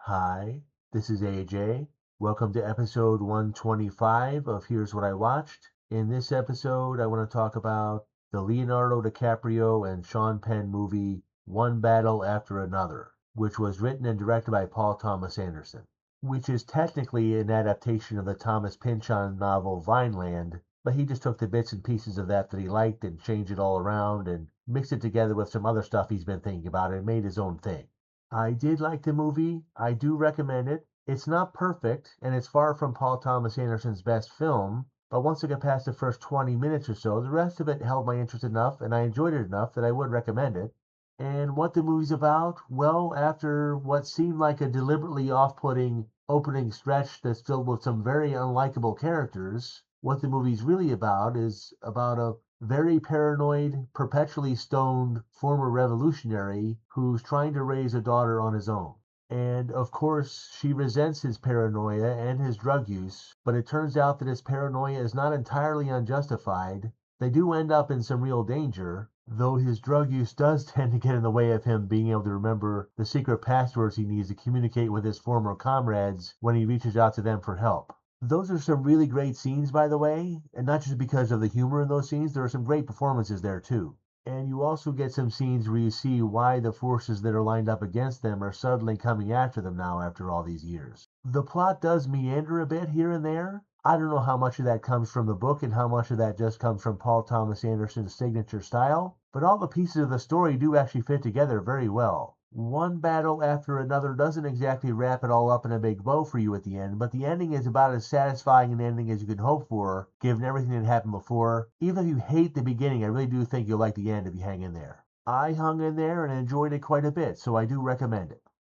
Hi, this is AJ. Welcome to episode 125 of Here's What I Watched. In this episode, I want to talk about the Leonardo DiCaprio and Sean Penn movie One Battle After Another, which was written and directed by Paul Thomas Anderson, which is technically an adaptation of the Thomas Pynchon novel Vineland, but he just took the bits and pieces of that he liked and changed it all around and mixed it together with some other stuff he's been thinking about and made his own thing. I did like the movie. I do recommend it. It's not perfect, and it's far from Paul Thomas Anderson's best film, but once I got past the first 20 minutes or so, the rest of it held my interest enough, and I enjoyed it enough that I would recommend it. And what the movie's about? Well, after what seemed like a deliberately off-putting opening stretch that's filled with some very unlikable characters, what the movie's really about is about a very paranoid, perpetually stoned former revolutionary who's trying to raise a daughter on his own. And of course, she resents his paranoia and his drug use, but it turns out that his paranoia is not entirely unjustified. They do end up in some real danger, though his drug use does tend to get in the way of him being able to remember the secret passwords he needs to communicate with his former comrades when he reaches out to them for help. Those are some really great scenes, by the way, and not just because of the humor in those scenes, there are some great performances there too. And you also get some scenes where you see why the forces that are lined up against them are suddenly coming after them now after all these years. The plot does meander a bit here and there. I don't know how much of that comes from the book and how much of that just comes from Paul Thomas Anderson's signature style, but all the pieces of the story do actually fit together very well. One battle after another doesn't exactly wrap it all up in a big bow for you at the end, but the ending is about as satisfying an ending as you could hope for, given everything that happened before. Even if you hate the beginning, I really do think you'll like the end if you hang in there. I hung in there and enjoyed it quite a bit, so I do recommend it.